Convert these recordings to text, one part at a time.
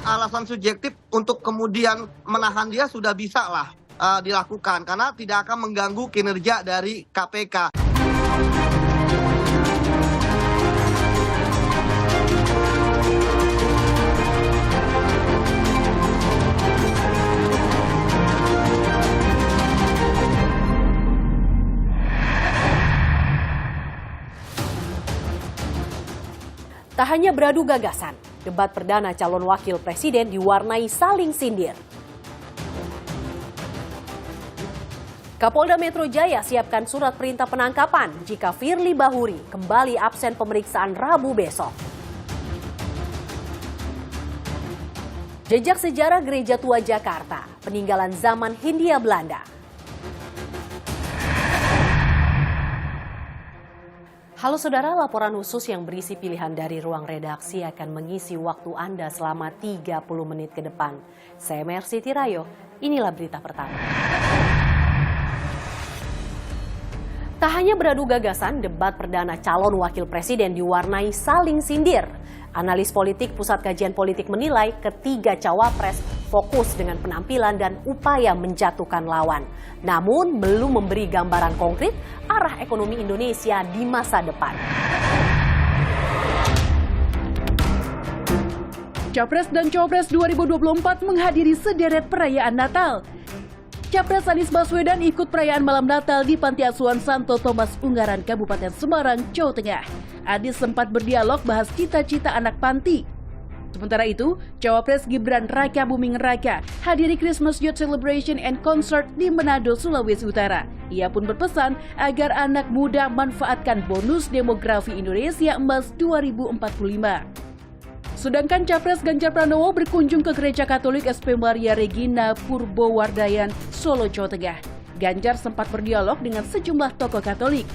Alasan subjektif untuk kemudian menahan dia sudah bisa lah dilakukan karena tidak akan mengganggu kinerja dari KPK. Tak hanya beradu gagasan, debat perdana calon wakil presiden diwarnai saling sindir. Kapolda Metro Jaya siapkan surat perintah penangkapan jika Firly Bahuri kembali absen pemeriksaan Rabu besok. Jejak sejarah Gereja Tua Jakarta, peninggalan zaman Hindia Belanda. Halo saudara, laporan khusus yang berisi pilihan dari ruang redaksi akan mengisi waktu Anda selama 30 menit ke depan. Saya Mercy Tirayo, inilah berita pertama. Tak hanya beradu gagasan, debat perdana calon wakil presiden diwarnai saling sindir. Analis politik Pusat Kajian Politik menilai ketiga cawapres fokus dengan penampilan dan upaya menjatuhkan lawan. Namun belum memberi gambaran konkret arah ekonomi Indonesia di masa depan. Capres dan Cawapres 2024 menghadiri sederet perayaan Natal. Capres Anies Baswedan ikut perayaan malam Natal di Panti Asuhan Santo Thomas Ungaran, Kabupaten Semarang, Jawa Tengah. Anies sempat berdialog bahas cita-cita anak panti. Sementara itu, Cawapres Gibran Raka Buming Raka hadiri Christmas Youth Celebration and Concert di Manado, Sulawesi Utara. Ia pun berpesan agar anak muda manfaatkan bonus demografi Indonesia Emas 2045. Sedangkan Capres Ganjar Pranowo berkunjung ke Gereja Katolik SP Maria Regina Purbowardayan, Solo, Jawa Tengah. Ganjar sempat berdialog dengan sejumlah tokoh Katolik.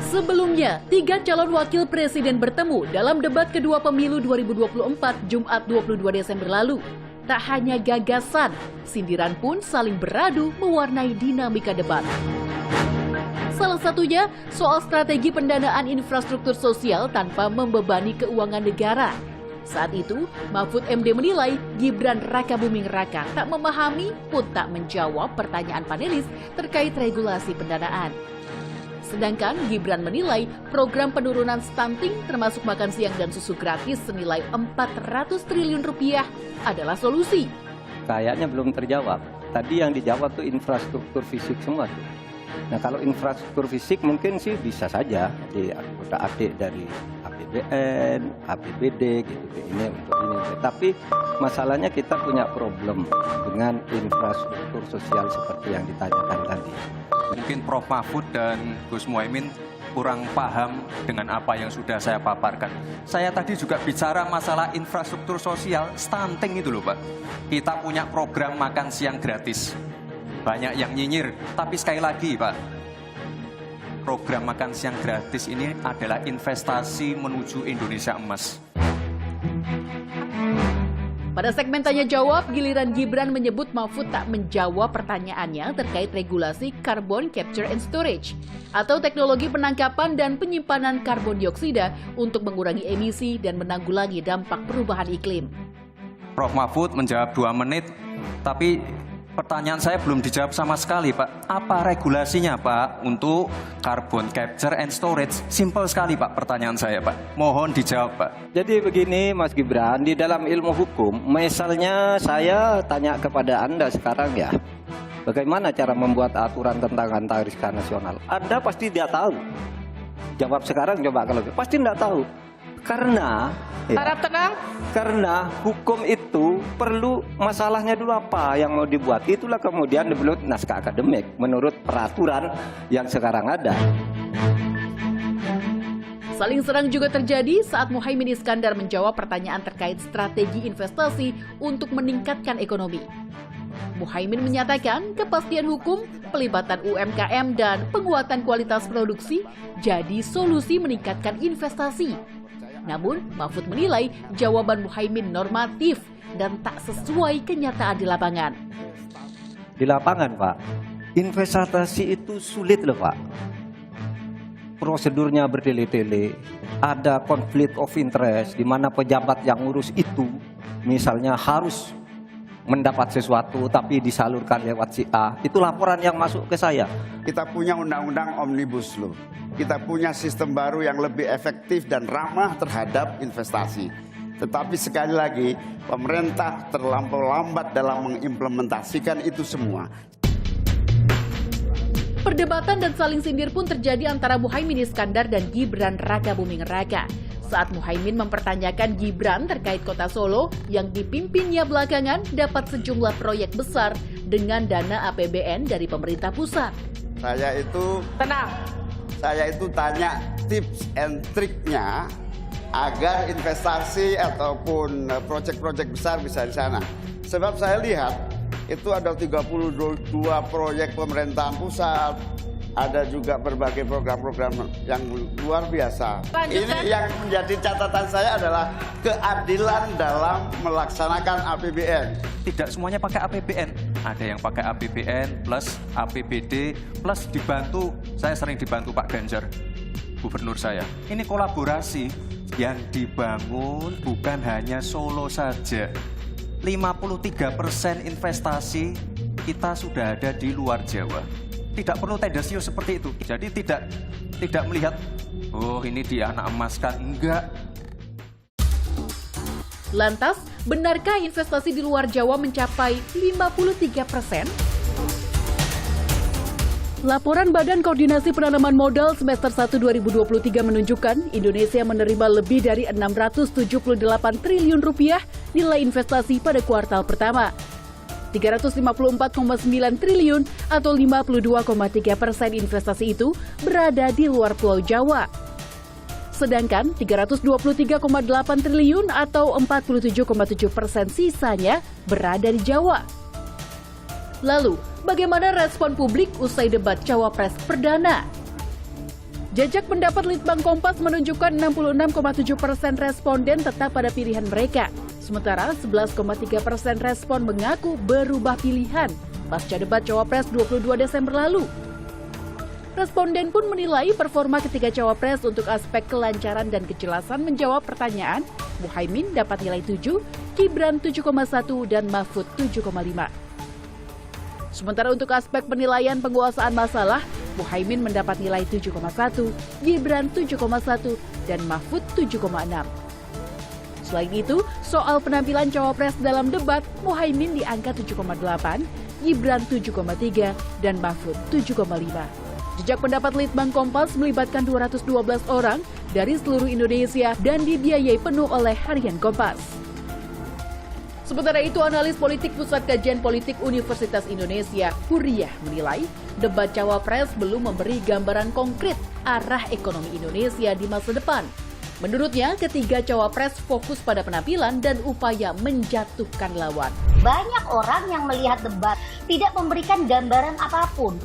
Sebelumnya, tiga calon wakil presiden bertemu dalam debat kedua pemilu 2024 Jumat 22 Desember lalu. Tak hanya gagasan, sindiran pun saling beradu mewarnai dinamika debat. Salah satunya soal strategi pendanaan infrastruktur sosial tanpa membebani keuangan negara. Saat itu, Mahfud MD menilai Gibran Raka Buming Raka tak memahami pun tak menjawab pertanyaan panelis terkait regulasi pendanaan. Sedangkan Gibran menilai program penurunan stunting termasuk makan siang dan susu gratis senilai 400 triliun rupiah adalah solusi. Kayaknya belum terjawab. Tadi yang dijawab tuh infrastruktur fisik semua tuh. Nah kalau infrastruktur fisik mungkin sih bisa saja diupdate dari APBN, APBD gitu ini untuk ini. Tapi masalahnya kita punya problem dengan infrastruktur sosial seperti yang ditanyakan tadi. Mungkin Prof. Mahfud dan Gus Muhaimin kurang paham dengan apa yang sudah saya paparkan. Saya tadi juga bicara masalah infrastruktur sosial, stunting itu loh Pak. Kita punya program makan siang gratis. Banyak yang nyinyir, tapi sekali lagi Pak, program makan siang gratis ini adalah investasi menuju Indonesia Emas. Pada segmen tanya jawab, giliran Gibran menyebut Mahfud tak menjawab pertanyaannya terkait regulasi carbon capture and storage atau teknologi penangkapan dan penyimpanan karbon dioksida untuk mengurangi emisi dan menanggulangi dampak perubahan iklim. Prof. Mahfud menjawab 2 menit, tapi pertanyaan saya belum dijawab sama sekali Pak. Apa regulasinya Pak untuk carbon capture and storage? Simpel sekali Pak pertanyaan saya Pak. Mohon dijawab Pak. Jadi begini Mas Gibran, di dalam ilmu hukum, misalnya saya tanya kepada Anda sekarang ya, bagaimana cara membuat aturan tentang antariksa nasional? Anda pasti tidak tahu. Jawab sekarang coba kalau pasti tidak tahu. Karena Harap tenang. Karena hukum itu perlu masalahnya dulu apa yang mau dibuat. Itulah kemudian dibuat naskah akademik menurut peraturan yang sekarang ada. Saling serang juga terjadi saat Muhaimin Iskandar menjawab pertanyaan terkait strategi investasi untuk meningkatkan ekonomi. Muhaimin menyatakan kepastian hukum, pelibatan UMKM dan penguatan kualitas produksi jadi solusi meningkatkan investasi. Namun, Mahfud menilai jawaban Muhaimin normatif dan tak sesuai kenyataan di lapangan. Di lapangan, Pak, investasi itu sulit loh, Pak. Prosedurnya bertele-tele, ada konflik of interest di mana pejabat yang ngurus itu misalnya harus mendapat sesuatu tapi disalurkan lewat si A. Itu laporan yang masuk ke saya. Kita punya undang-undang Omnibus Law. Kita punya sistem baru yang lebih efektif dan ramah terhadap investasi. Tetapi sekali lagi, pemerintah terlampau lambat dalam mengimplementasikan itu semua. Perdebatan dan saling sindir pun terjadi antara Muhaimin Iskandar dan Gibran Rakabuming Raka. Saat Muhaimin mempertanyakan Gibran terkait kota Solo yang dipimpinnya belakangan dapat sejumlah proyek besar dengan dana APBN dari pemerintah pusat. Saya itu tanya tips and triknya agar investasi ataupun proyek-proyek besar bisa di sana. Sebab saya lihat itu ada 32 proyek pemerintahan pusat, ada juga berbagai program-program yang luar biasa. Ini yang menjadi catatan saya adalah keadilan dalam melaksanakan APBN. Tidak semuanya pakai APBN. Ada yang pakai APBN plus APBD plus dibantu. Saya sering dibantu Pak Ganjar, gubernur saya. Ini kolaborasi yang dibangun bukan hanya Solo saja. 53% investasi kita sudah ada di luar Jawa. Tidak perlu tendensius seperti itu. Jadi tidak melihat, oh ini dia anak emas kan. Enggak. Lantas, benarkah investasi di luar Jawa mencapai 53%? Laporan Badan Koordinasi Penanaman Modal semester 1 2023 menunjukkan Indonesia menerima lebih dari 678 triliun rupiah nilai investasi pada kuartal pertama. 354,9 triliun atau 52,3% investasi itu berada di luar Pulau Jawa. Sedangkan 323,8 triliun atau 47,7% sisanya berada di Jawa. Lalu, bagaimana respon publik usai debat Cawapres perdana? Jajak pendapat Litbang Kompas menunjukkan 66,7% responden tetap pada pilihan mereka. Sementara 11,3% respon mengaku berubah pilihan pasca debat Cawapres 22 Desember lalu. Responden pun menilai performa ketiga Cawapres untuk aspek kelancaran dan kejelasan menjawab pertanyaan. Muhaimin dapat nilai 7, Gibran 7,1 dan Mahfud 7,5. Sementara untuk aspek penilaian penguasaan masalah, Muhaimin mendapat nilai 7,1, Gibran 7,1, dan Mahfud 7,6. Selain itu, soal penampilan Cawapres dalam debat, Muhaimin di angka 7,8, Gibran 7,3, dan Mahfud 7,5. Jejak pendapat Litbang Kompas melibatkan 212 orang dari seluruh Indonesia dan dibiayai penuh oleh Harian Kompas. Sementara itu, analis politik Pusat Kajian Politik Universitas Indonesia, Huriyah, menilai debat Cawapres belum memberi gambaran konkret arah ekonomi Indonesia di masa depan. Menurutnya, ketiga Cawapres fokus pada penampilan dan upaya menjatuhkan lawan. Banyak orang yang melihat debat tidak memberikan gambaran apapun.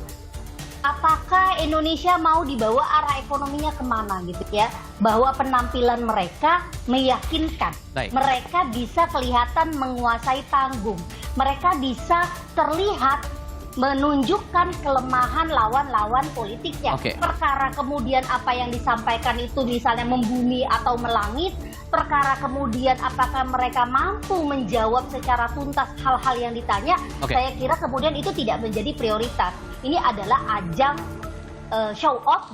Apakah Indonesia mau dibawa arah ekonominya kemana gitu ya? Bahwa penampilan mereka meyakinkan. Baik. Mereka bisa kelihatan menguasai panggung. Mereka bisa terlihat menunjukkan kelemahan lawan-lawan politiknya. Oke. Perkara kemudian apa yang disampaikan itu misalnya membumi atau melangit. Perkara kemudian apakah mereka mampu menjawab secara tuntas hal-hal yang ditanya. Oke. Saya kira kemudian itu tidak menjadi prioritas. Ini adalah ajang show off.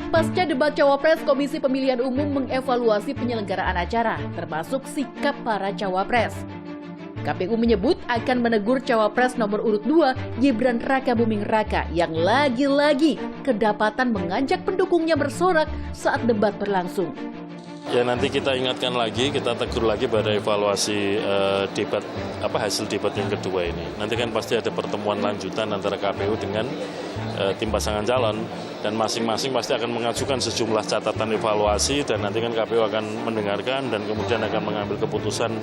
Pasca debat Cawapres, Komisi Pemilihan Umum mengevaluasi penyelenggaraan acara, termasuk sikap para Cawapres. KPU menyebut akan menegur Cawapres nomor urut 2, Gibran Rakabuming Raka, yang lagi-lagi kedapatan mengajak pendukungnya bersorak saat debat berlangsung. Ya nanti kita ingatkan lagi, kita tegur lagi pada evaluasi debat hasil debat yang kedua ini. Nanti kan pasti ada pertemuan lanjutan antara KPU dengan tim pasangan calon dan masing-masing pasti akan mengajukan sejumlah catatan evaluasi dan nanti kan KPU akan mendengarkan dan kemudian akan mengambil keputusan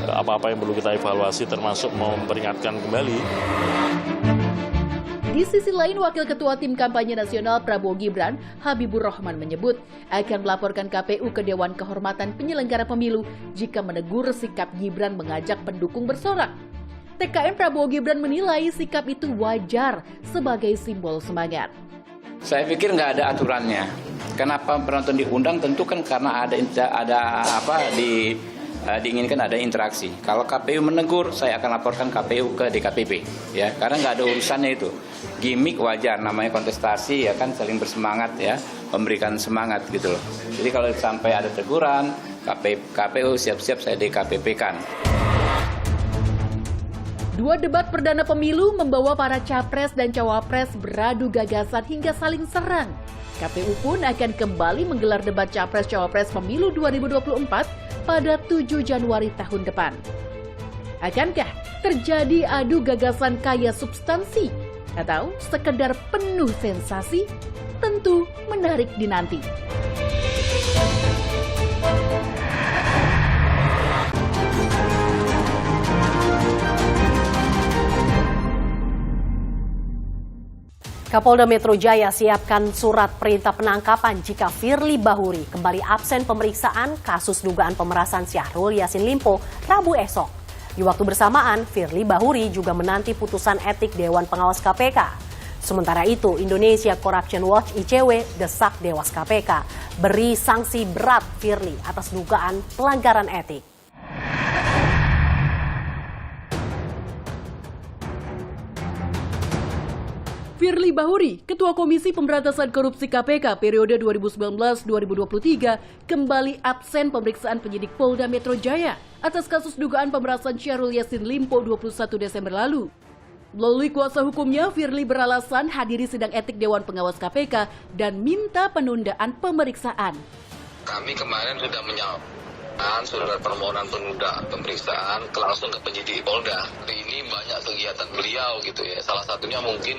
apa-apa yang perlu kita evaluasi termasuk memperingatkan kembali. Di Di sisi lain, Wakil Ketua Tim Kampanye Nasional Prabowo Gibran, Habibur Rahman menyebut akan melaporkan KPU ke Dewan Kehormatan Penyelenggara Pemilu jika menegur sikap Gibran mengajak pendukung bersorak. TKN Prabowo Gibran menilai sikap itu wajar sebagai simbol semangat. Saya pikir nggak ada aturannya. Kenapa penonton diundang? Tentu kan karena diinginkan ada interaksi. Kalau KPU menegur, saya akan laporkan KPU ke DKPP, ya, karena nggak ada urusannya itu. Gimik wajar, namanya kontestasi, ya kan, saling bersemangat, ya, memberikan semangat gitu loh. Jadi kalau sampai ada teguran, KPU siap-siap saya DKPP-kan. Dua debat perdana pemilu membawa para capres dan cawapres beradu gagasan hingga saling serang. KPU pun akan kembali menggelar debat capres-cawapres pemilu 2024 pada 7 Januari tahun depan. Akankah terjadi adu gagasan kaya substansi atau sekedar penuh sensasi? Tentu menarik dinanti. Kapolda Metro Jaya siapkan surat perintah penangkapan jika Firly Bahuri kembali absen pemeriksaan kasus dugaan pemerasan Syahrul Yassin Limpo Rabu esok. Di waktu bersamaan, Firly Bahuri juga menanti putusan etik Dewan Pengawas KPK. Sementara itu, Indonesia Corruption Watch (ICW) desak Dewas KPK beri sanksi berat Firly atas dugaan pelanggaran etik. Firly Bahuri, Ketua Komisi Pemberantasan Korupsi KPK periode 2019-2023, kembali absen pemeriksaan penyidik Polda Metro Jaya atas kasus dugaan pemerasan Syahrul Yassin Limpo 21 Desember lalu. Melalui kuasa hukumnya, Firly beralasan hadiri sidang etik Dewan Pengawas KPK dan minta penundaan pemeriksaan. Kami kemarin sudah menyampaikan surat permohonan penundaan pemeriksaan langsung ke penyidik Polda. Hari ini banyak kegiatan beliau gitu ya. Salah satunya mungkin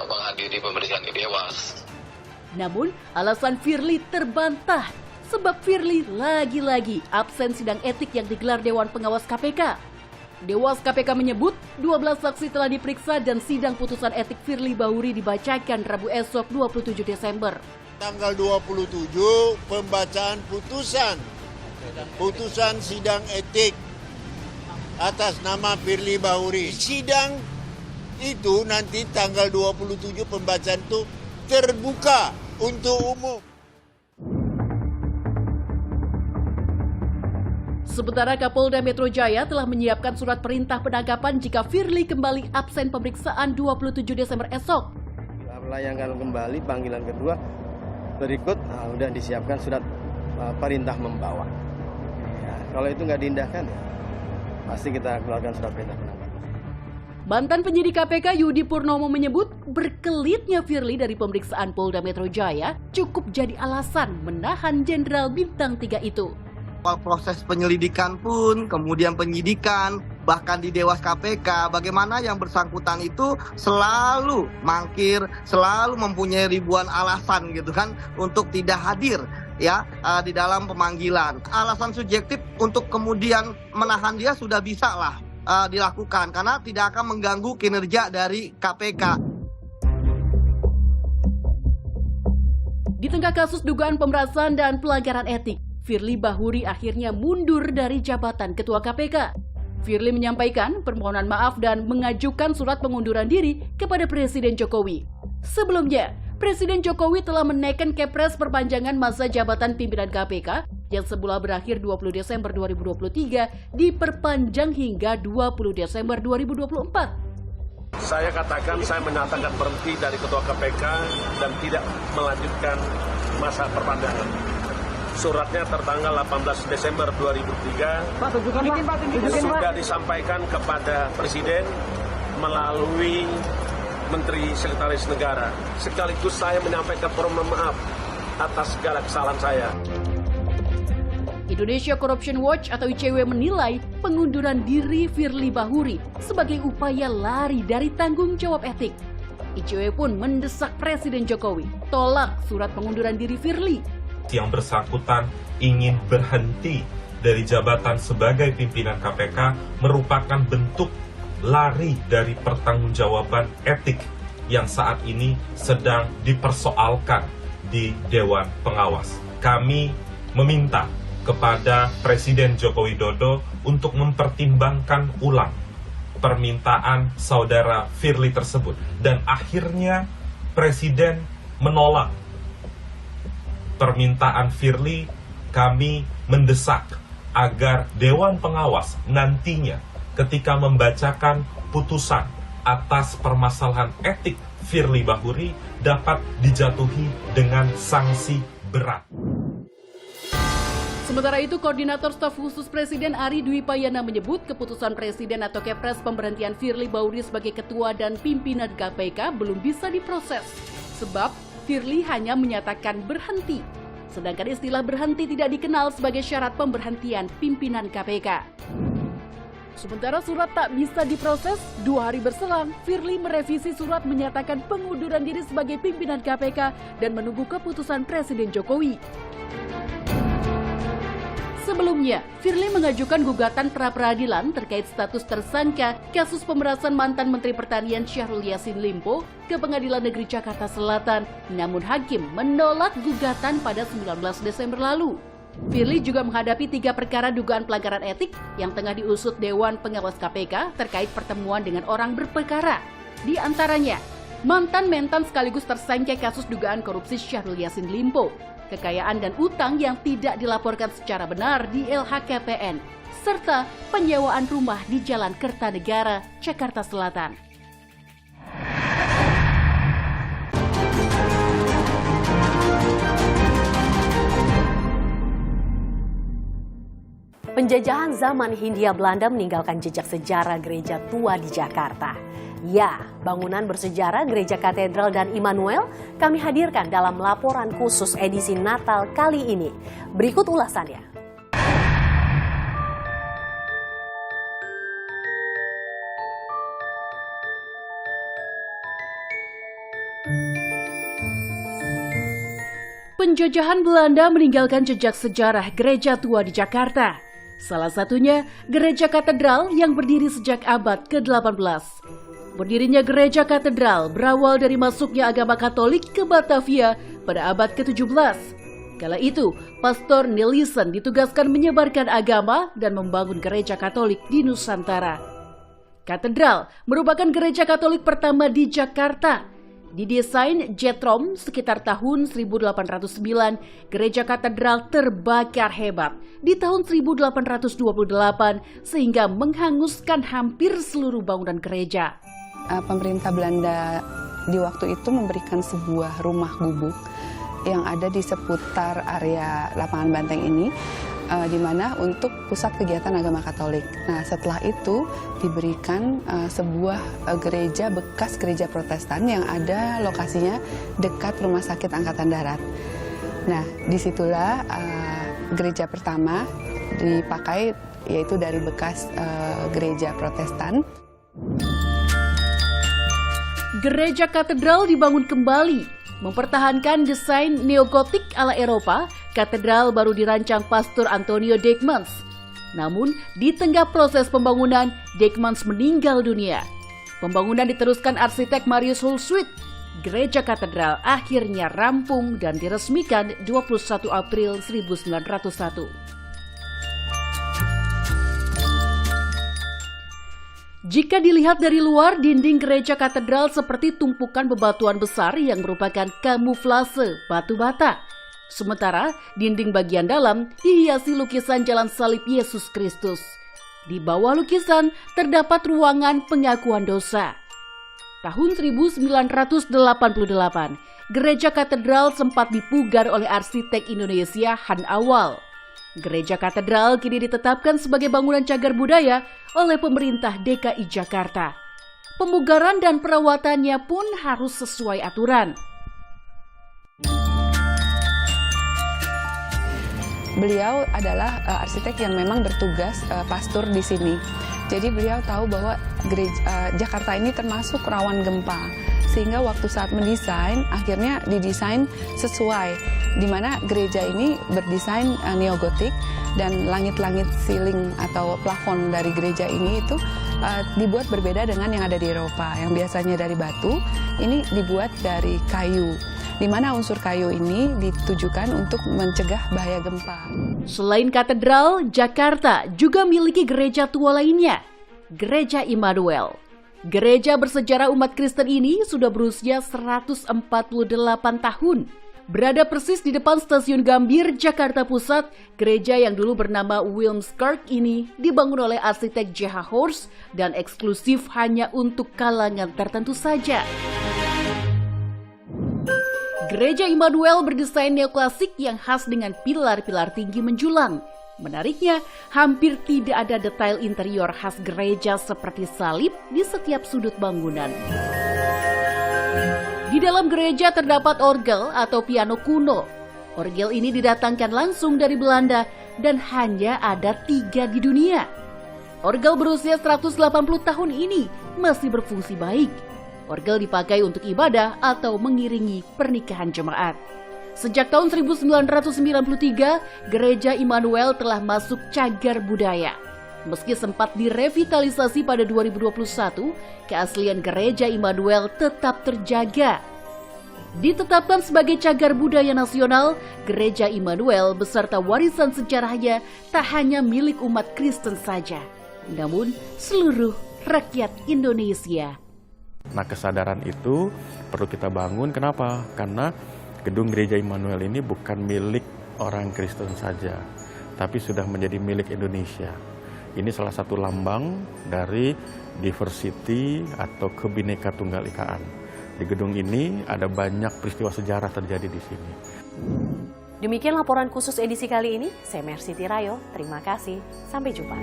menghadiri pemeriksaan di Dewas. Namun, alasan Firly terbantah sebab Firly lagi-lagi absen sidang etik yang digelar Dewan Pengawas KPK. Dewas KPK menyebut 12 saksi telah diperiksa dan sidang putusan etik Firly Bahuri dibacakan Rabu esok 27 Desember. Tanggal 27 pembacaan putusan sidang etik atas nama Firly Bahuri. Sidang itu nanti tanggal 27 pembacaan itu terbuka untuk umum. Sementara Kapolda Metro Jaya telah menyiapkan surat perintah penangkapan jika Firly kembali absen pemeriksaan 27 Desember esok. Melayangkan kembali panggilan kedua berikut, sudah disiapkan surat perintah membawa. Ya, kalau itu nggak diindahkan, pasti kita keluarkan surat perintah penangkapan. Mantan penyidik KPK Yudi Purnomo menyebut berkelitnya Firly dari pemeriksaan Polda Metro Jaya cukup jadi alasan menahan Jenderal Bintang 3 itu. Proses penyelidikan pun, kemudian penyidikan, bahkan di Dewas KPK, bagaimana yang bersangkutan itu selalu mangkir, selalu mempunyai ribuan alasan gitu kan untuk tidak hadir ya di dalam pemanggilan. Alasan subjektif untuk kemudian menahan dia sudah bisa lah dilakukan karena tidak akan mengganggu kinerja dari KPK. Di tengah kasus dugaan pemerasan dan pelanggaran etik, Firly Bahuri akhirnya mundur dari jabatan Ketua KPK. Firly menyampaikan permohonan maaf dan mengajukan surat pengunduran diri kepada Presiden Jokowi. Sebelumnya, Presiden Jokowi telah menaikkan kepres perpanjangan masa jabatan pimpinan KPK yang semula berakhir 20 Desember 2023 diperpanjang hingga 20 Desember 2024. Saya katakan saya menyatakan berhenti dari Ketua KPK dan tidak melanjutkan masa perpanjangan. Suratnya tertanggal 18 Desember 2003 sudah disampaikan kepada Presiden melalui Menteri Sekretaris Negara. Sekaligus saya menyampaikan permohonan maaf atas segala kesalahan saya. Indonesia Corruption Watch atau ICW menilai pengunduran diri Firly Bahuri sebagai upaya lari dari tanggung jawab etik. ICW pun mendesak Presiden Jokowi tolak surat pengunduran diri Firly. Yang bersangkutan ingin berhenti dari jabatan sebagai pimpinan KPK merupakan bentuk lari dari pertanggungjawaban etik yang saat ini sedang dipersoalkan di Dewan Pengawas. Kami meminta kepada Presiden Joko Widodo untuk mempertimbangkan ulang permintaan saudara Firly tersebut. Dan akhirnya Presiden menolak permintaan Firly. Kami mendesak agar Dewan Pengawas nantinya ketika membacakan putusan atas permasalahan etik Firly Bahuri dapat dijatuhi dengan sanksi berat. Sementara itu, Koordinator Staf Khusus Presiden Ari Dwi Payana menyebut keputusan Presiden atau Kepres pemberhentian Firly Bahuri sebagai Ketua dan Pimpinan KPK belum bisa diproses. Sebab Firly hanya menyatakan berhenti. Sedangkan istilah berhenti tidak dikenal sebagai syarat pemberhentian pimpinan KPK. Sementara surat tak bisa diproses, 2 hari berselang, Firly merevisi surat menyatakan pengunduran diri sebagai pimpinan KPK dan menunggu keputusan Presiden Jokowi. Sebelumnya, Firly mengajukan gugatan pra-peradilan terkait status tersangka kasus pemerasan mantan Menteri Pertanian Syahrul Yassin Limpo ke Pengadilan Negeri Jakarta Selatan. Namun hakim menolak gugatan pada 19 Desember lalu. Firly juga menghadapi 3 perkara dugaan pelanggaran etik yang tengah diusut Dewan Pengawas KPK terkait pertemuan dengan orang berperkara. Di antaranya, mantan mentan sekaligus tersangka kasus dugaan korupsi Syahrul Yassin Limpo, kekayaan dan utang yang tidak dilaporkan secara benar di LHKPN, serta penyewaan rumah di Jalan Kertanegara, Jakarta Selatan. Penjajahan zaman Hindia Belanda meninggalkan jejak sejarah gereja tua di Jakarta. Ya, bangunan bersejarah Gereja Katedral dan Immanuel kami hadirkan dalam laporan khusus edisi Natal kali ini. Berikut ulasannya. Penjajahan Belanda meninggalkan jejak sejarah gereja tua di Jakarta. Salah satunya Gereja Katedral yang berdiri sejak abad ke-18. Berdirinya Gereja Katedral berawal dari masuknya agama Katolik ke Batavia pada abad ke-17. Kala itu, Pastor Nelissen ditugaskan menyebarkan agama dan membangun gereja Katolik di Nusantara. Katedral merupakan gereja Katolik pertama di Jakarta. Didesain Jetrom sekitar tahun 1809, gereja katedral terbakar hebat di tahun 1828 sehingga menghanguskan hampir seluruh bangunan gereja. Pemerintah Belanda di waktu itu memberikan sebuah rumah gubuk yang ada di seputar area lapangan Banteng ini, di mana untuk pusat kegiatan agama Katolik. Nah, setelah itu diberikan sebuah gereja bekas gereja Protestan yang ada lokasinya dekat Rumah Sakit Angkatan Darat. Nah, disitulah gereja pertama dipakai, yaitu dari bekas gereja Protestan. Gereja Katedral dibangun kembali, mempertahankan desain neogotik ala Eropa. Katedral baru dirancang Pastor Antonio Dijkmans. Namun, di tengah proses pembangunan, Dijkmans meninggal dunia. Pembangunan diteruskan arsitek Marius Hulswit. Gereja Katedral akhirnya rampung dan diresmikan 21 April 1901. Jika dilihat dari luar, dinding gereja katedral seperti tumpukan bebatuan besar yang merupakan kamuflase batu bata. Sementara dinding bagian dalam dihiasi lukisan jalan salib Yesus Kristus. Di bawah lukisan terdapat ruangan pengakuan dosa. Tahun 1988, gereja katedral sempat dipugar oleh arsitek Indonesia Han Awal. Gereja Katedral kini ditetapkan sebagai bangunan cagar budaya oleh pemerintah DKI Jakarta. Pemugaran dan perawatannya pun harus sesuai aturan. Beliau adalah arsitek yang memang bertugas pastor di sini. Jadi beliau tahu bahwa gereja Jakarta ini termasuk rawan gempa. Sehingga waktu saat mendesain, akhirnya didesain sesuai. Di mana gereja ini berdesain neogotik dan langit-langit ceiling atau plafon dari gereja ini itu dibuat berbeda dengan yang ada di Eropa, yang biasanya dari batu, ini dibuat dari kayu, di mana unsur kayu ini ditujukan untuk mencegah bahaya gempa. Selain katedral, Jakarta juga memiliki gereja tua lainnya, Gereja Immanuel. Gereja bersejarah umat Kristen ini sudah berusia 148 tahun. Berada persis di depan Stasiun Gambir, Jakarta Pusat, gereja yang dulu bernama Wilmskirk ini dibangun oleh arsitek J.H. Horst dan eksklusif hanya untuk kalangan tertentu saja. Gereja Immanuel berdesain neoklasik yang khas dengan pilar-pilar tinggi menjulang. Menariknya, hampir tidak ada detail interior khas gereja seperti salib di setiap sudut bangunan. Di dalam gereja terdapat orgel atau piano kuno. Orgel ini didatangkan langsung dari Belanda dan hanya ada 3 di dunia. Orgel berusia 180 tahun ini masih berfungsi baik. Orgel dipakai untuk ibadah atau mengiringi pernikahan jemaat. Sejak tahun 1993, Gereja Immanuel telah masuk cagar budaya. Meski sempat direvitalisasi pada 2021, keaslian Gereja Immanuel tetap terjaga. Ditetapkan sebagai cagar budaya nasional, Gereja Immanuel beserta warisan sejarahnya tak hanya milik umat Kristen saja, namun seluruh rakyat Indonesia. Nah, kesadaran itu perlu kita bangun. Kenapa? Karena gedung Gereja Immanuel ini bukan milik orang Kristen saja, tapi sudah menjadi milik Indonesia. Ini salah satu lambang dari diversity atau Kebhinneka Tunggal Ikaan. Di gedung ini ada banyak peristiwa sejarah terjadi di sini. Demikian laporan khusus edisi kali ini. Saya Mercy Tirayo. Terima kasih. Sampai jumpa.